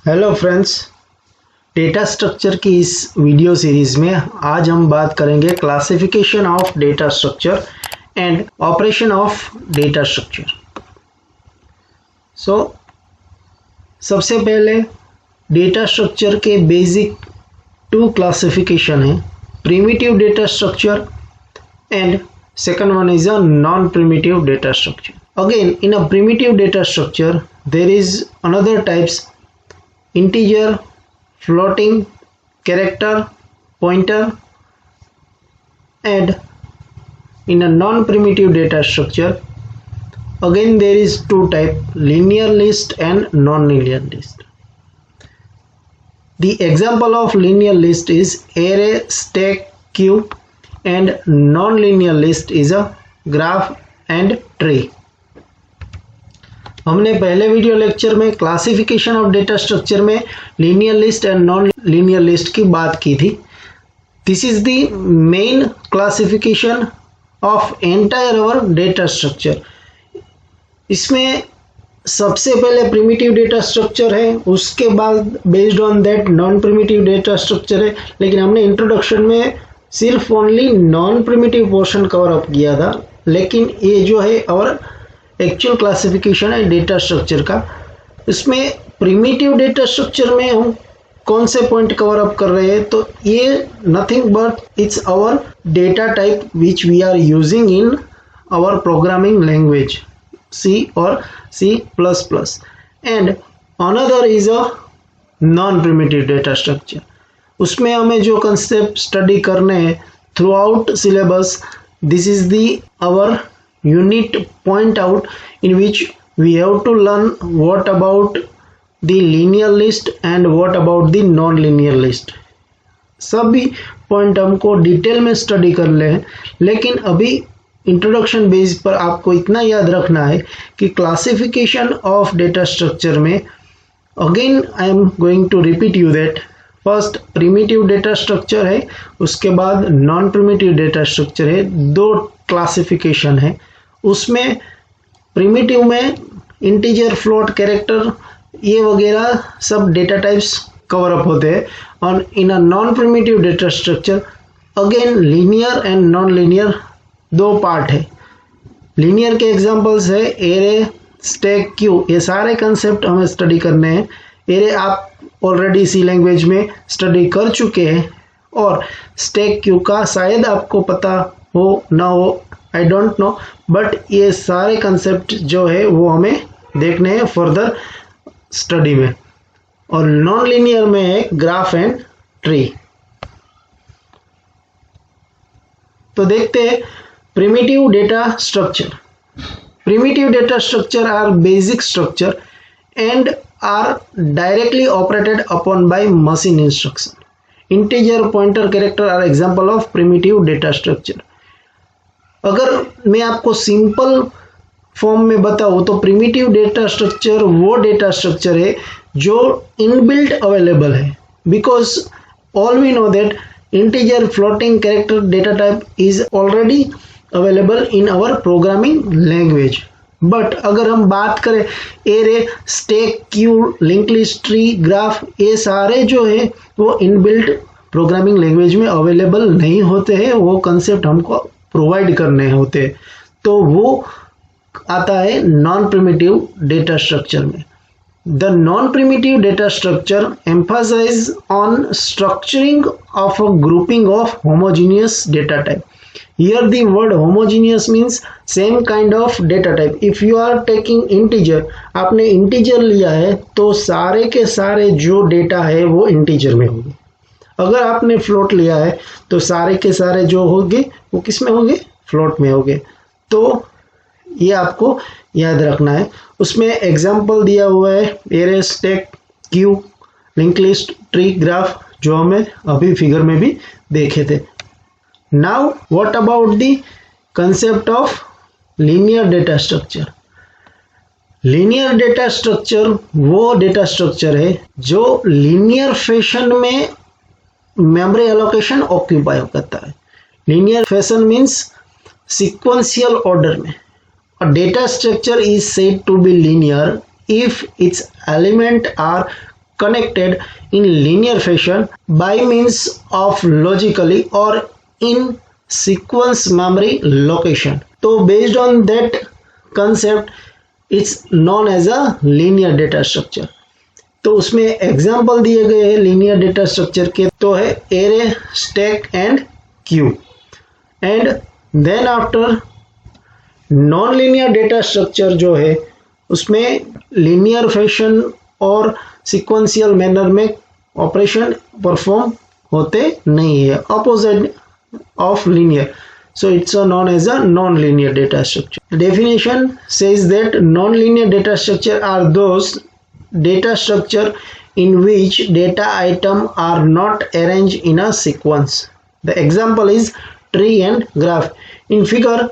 Hello friends, data structure की इस video series में आज हम बात करेंगे classification of data structure and operation of data structure. सबसे पहले डेटा स्ट्रक्चर के बेसिक टू क्लासिफिकेशन है, primitive data structure and second one is a non-primitive data structure. Again, in a primitive data structure there is another types: integer, floating, character, pointer. And in a non-primitive data structure again there is two type: linear list and non-linear list. The example of linear list is array, stack, queue, and non-linear list is a graph and tree. हमने पहले video lecture में classification of data structure में linear list and non linear list की बात की थी. This is the main classification of entire our data structure. इसमें सबसे पहले प्रिमिटिव डेटा स्ट्रक्चर है, उसके बाद based on that non primitive data structure है. लेकिन हमने इंट्रोडक्शन में सिर्फ only non primitive portion cover up किया था. लेकिन ये जो है और एक्चुअल क्लासिफिकेशन है डेटा स्ट्रक्चर का. इसमें प्रिमिटिव डेटा स्ट्रक्चर में हम कौन से पॉइंट कवर अप कर रहे हैं, तो ये nothing but it's our data type which we are using in our programming language C और C++. And another is a non primitive data structure. उसमें हमें जो कंसेप्ट स्टडी करने हैं throughout syllabus, this is the our unit point out in which we have to learn what about the linear list and what about the non linear list. सभी point हमको detail में study कर ले हैं. लेकिन अभी introduction base पर आपको इतना याद रखना है कि क्लासिफिकेशन ऑफ डेटा स्ट्रक्चर में again I am going to repeat you that first primitive data structure है, उसके बाद नॉन प्रिमिटिव डेटा स्ट्रक्चर है. दो क्लासिफिकेशन है. उसमें प्रिमिटिव में इंटीजर, फ्लोट, कैरेक्टर ये वगैरह सब डेटा टाइप्स कवर अप होते हैं. और in a non primitive data structure again linear and non linear दो पार्ट है. लीनियर के एग्जांपल्स है एरे, स्टैक, क्यू. ये सारे कंसेप्ट हमें स्टडी करने हैं. एरे आप ऑलरेडी सी लैंग्वेज में स्टडी कर चुके हैं और स्टैक क्यू का शायद आपको पता हो ना हो, आई डोंट नो, बट ये सारे कंसेप्ट जो है वो हमें देखने हैं फर्दर स्टडी में. और नॉन लीनियर में है ग्राफ एंड ट्री. तो देखते हैं primitive data structure. Primitive data structure are basic structure and are directly operated upon by machine instruction. Integer, pointer, character are example of primitive data structure. अगर मैं आपको simple form में बताऊँ तो primitive data structure वो data structure है जो inbuilt available है. Because all we know that integer, floating, character data type is already available in our programming language. But अगर हम बात करें array, stack, queue, link list, tree, graph, ये सारे जो है वो इनबिल्ट प्रोग्रामिंग लैंग्वेज में अवेलेबल नहीं होते हैं. वो कंसेप्ट हमको प्रोवाइड करने होते हैं. तो वो आता है नॉन प्रिमिटिव डेटा स्ट्रक्चर में. The non primitive data structure emphasize on structuring of a grouping of homogeneous data type. Here the word homogeneous means same kind of data type. If you are taking integer, आपने integer लिया है तो सारे के सारे जो data है वो integer में होंगे. अगर आपने float लिया है तो सारे के सारे जो होंगे वो किस में होंगे? float में होंगे. तो ये आपको याद रखना है. उसमें एग्जाम्पल दिया हुआ है array, stack, queue, link list, tree, graph, जो हमें अभी फिगर में भी देखे थे. Now what about the concept of linear data structure? Linear data structure वो डेटा स्ट्रक्चर है जो linear फैशन में मेमोरी एलोकेशन ऑक्यूपाई करता है. linear fashion means sequential order में. A data structure is said to be linear if its elements are connected in linear fashion by means of logically or in sequence memory location. तो based on that concept it's known as a linear data structure. तो उसमें example दिए गए हैं linear data structure के, तो है array, stack and queue. And then after non linear data structure जो है उसमें लीनियर फैशन और सिक्वेंशियल मैनर में ऑपरेशन परफॉर्म होते नहीं है, opposite of linear. So it's known as a non-linear data structure. The definition says that non-linear data structure are those data structure in which data items are not arranged in a sequence. The example is tree and graph. In figure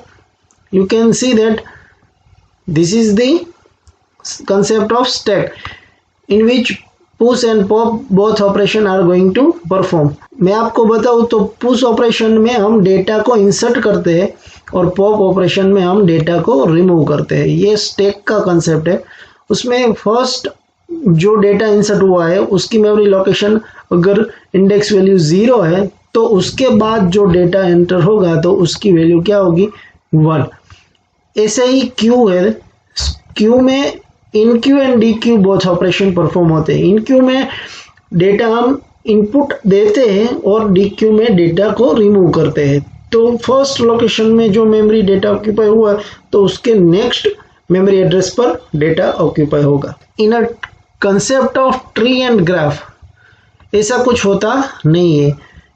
you can see that this is the concept of stack in which push and pop both operation are going to perform. मैं आपको बताऊँ तो push operation में हम data को insert करते हैं और पॉप ऑपरेशन में हम डेटा को रिमूव करते हैं. ये स्टैक का कंसेप्ट है. उसमें फर्स्ट जो डेटा इंसर्ट हुआ है उसकी मेमोरी लोकेशन अगर इंडेक्स वैल्यू 0 है तो उसके बाद जो डेटा एंटर होगा तो उसकी वैल्यू क्या होगी, 1. ऐसे ही क्यू है. क्यू में enqueue and dequeue both operation perform होते हैं. इन क्यू में डेटा हम इनपुट देते हैं और डी क्यू में डेटा को रिमूव करते हैं. तो फर्स्ट लोकेशन में जो मेमोरी डेटा ऑक्यूपाई हुआ तो उसके नेक्स्ट मेमोरी एड्रेस पर डेटा ऑक्यूपाई होगा. In a concept of tree and graph ऐसा कुछ होता नहीं है.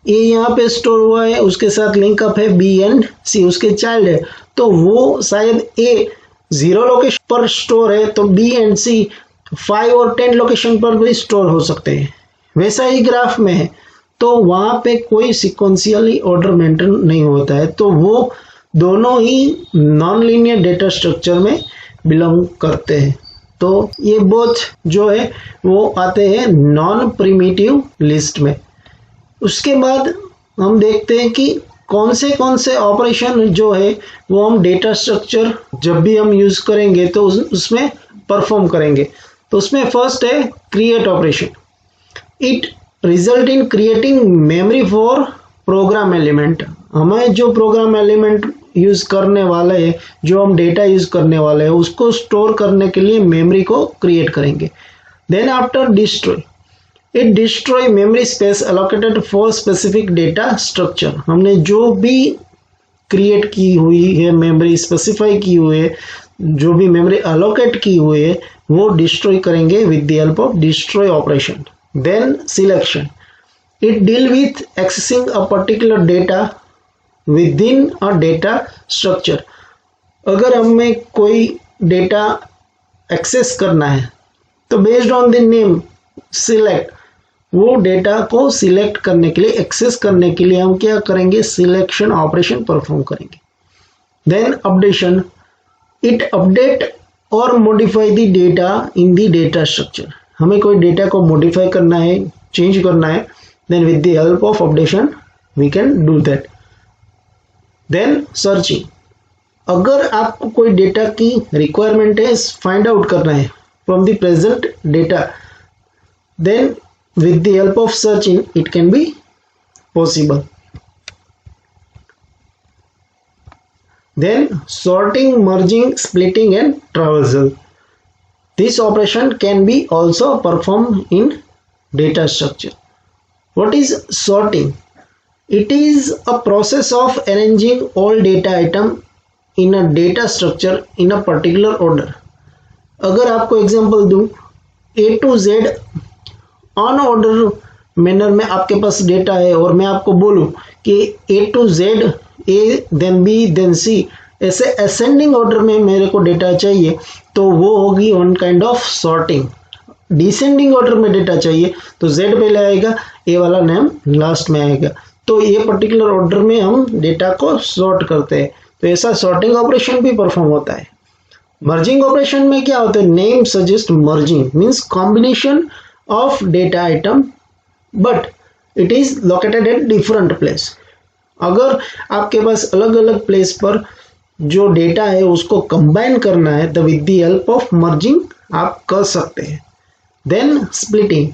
ये यहाँ पे स्टोर हुआ है, उसके साथ लिंकअप है बी एंड सी, उसके चाइल्ड है, तो वो शायद ए 0 लोकेशन पर स्टोर है तो बी एंड सी 5 और 10 लोकेशन पर भी स्टोर हो सकते हैं. वैसा ही ग्राफ में है तो वहाँ पे कोई सिक्वेंशियली ऑर्डर मेंटेन नहीं होता है. तो वो दोनों ही नॉन लीनियर डेटा स्ट्रक्चर में बिलोंग करते हैं. तो ये बोथ जो है वो आते हैं नॉन प्रिमिटिव लिस्ट में. उसके बाद हम देखते हैं कि कौन से ऑपरेशन जो है वो हम डेटा स्ट्रक्चर जब भी हम यूज करेंगे तो उसमें परफॉर्म करेंगे. तो उसमें फर्स्ट है create operation. It result in creating memory for program element. हमें जो प्रोग्राम एलिमेंट यूज करने वाले हैं, जो हम डेटा यूज करने वाले हैं, उसको स्टोर करने के लिए मेमोरी को क्रिएट करेंगे. Then after destroy, it destroy memory space allocated for specific data structure. हमने जो भी क्रिएट की हुई है मेमोरी, स्पेसिफाई की हुई है, जो भी मेमोरी अलोकेट की हुई है वो डिस्ट्रॉय करेंगे with the help of destroy operation. Then selection, it deal with accessing a particular data within a data structure. अगर हमें कोई डेटा एक्सेस करना है तो based on the name select, वो डेटा को सिलेक्ट करने के लिए, एक्सेस करने के लिए हम क्या करेंगे, सिलेक्शन ऑपरेशन परफॉर्म करेंगे. देन अपडेशन, इट अपडेट और modify the data in the data structure. हमें कोई डेटा को मॉडिफाई करना है, चेंज करना है, then with the help of updation we can do that. Then searching, अगर आपको कोई डेटा की रिक्वायरमेंट है, फाइंड आउट करना है from the present data, then with the help of searching it can be possible. Then sorting, merging, splitting and traversal. This operation can be also performed in data structure. What is sorting? It is a process of arranging all data item in a data structure in a particular order. अगर आपको example दूं, A to Z on order manner में आपके पास data है और मैं आपको बोलूं कि A to Z, A then B then C, ऐसे असेंडिंग ऑर्डर में मेरे को डेटा चाहिए तो वो होगी one kind of sorting. Descending order में डेटा चाहिए तो Z पहले आएगा, A वाला नेम लास्ट में आएगा. तो ये पर्टिकुलर ऑर्डर में हम डेटा को सॉर्ट करते हैं. तो ऐसा सॉर्टिंग ऑपरेशन भी परफॉर्म होता है. मर्जिंग ऑपरेशन में क्या होता है, name suggest merging means combination of data item but it is located at different place. अगर आपके पास अलग अलग प्लेस पर जो डेटा है उसको कंबाइन करना है तो with the help of merging आप कर सकते हैं. Then splitting,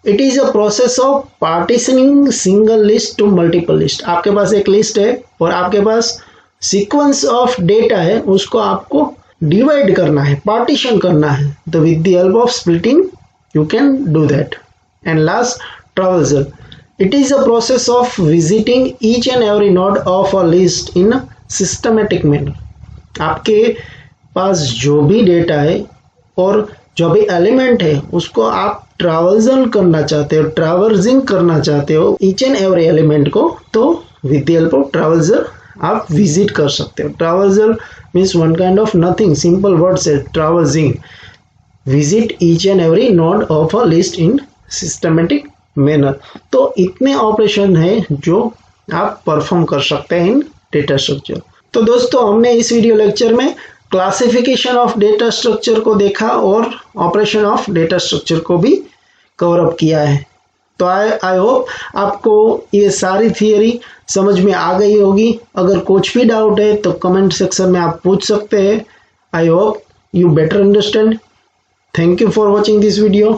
it is a process of partitioning single list to multiple list. आपके पास एक लिस्ट है और आपके पास सीक्वेंस ऑफ डेटा है, उसको आपको डिवाइड करना है, पार्टीशन करना है। तो with the help of splitting you can do that. And last, traversal. It is a process of visiting each and every node of a list in systematic manner. आपके पास जो भी डेटा है और जो भी एलिमेंट है उसको आप ट्रैवर्सल करना चाहते हो, ट्रैवर्सिंग करना चाहते हो ईच एंड एवरी एलिमेंट को, तो with the help of traversal आप विजिट कर सकते हो। Traversal means one kind of nothing, simple word से traversing, visit each and every node of a list in systematic manner. तो इतने ऑपरेशन है जो आप परफॉर्म कर सकते हैं इन डेटा स्ट्रक्चर। तो दोस्तों, हमने इस वीडियो लेक्चर में क्लासिफिकेशन ऑफ डेटा स्ट्रक्चर को देखा और ऑपरेशन ऑफ डेटा स्ट्रक्चर को भी कवर अप किया है। तो आई होप आपको ये सारी थियरी समझ में आ गई होगी। अगर कुछ भी डाउट है तो कमेंट सेक्शन में आप पूछ सकते हैं। I hope you better understand. Thank you for watching this video.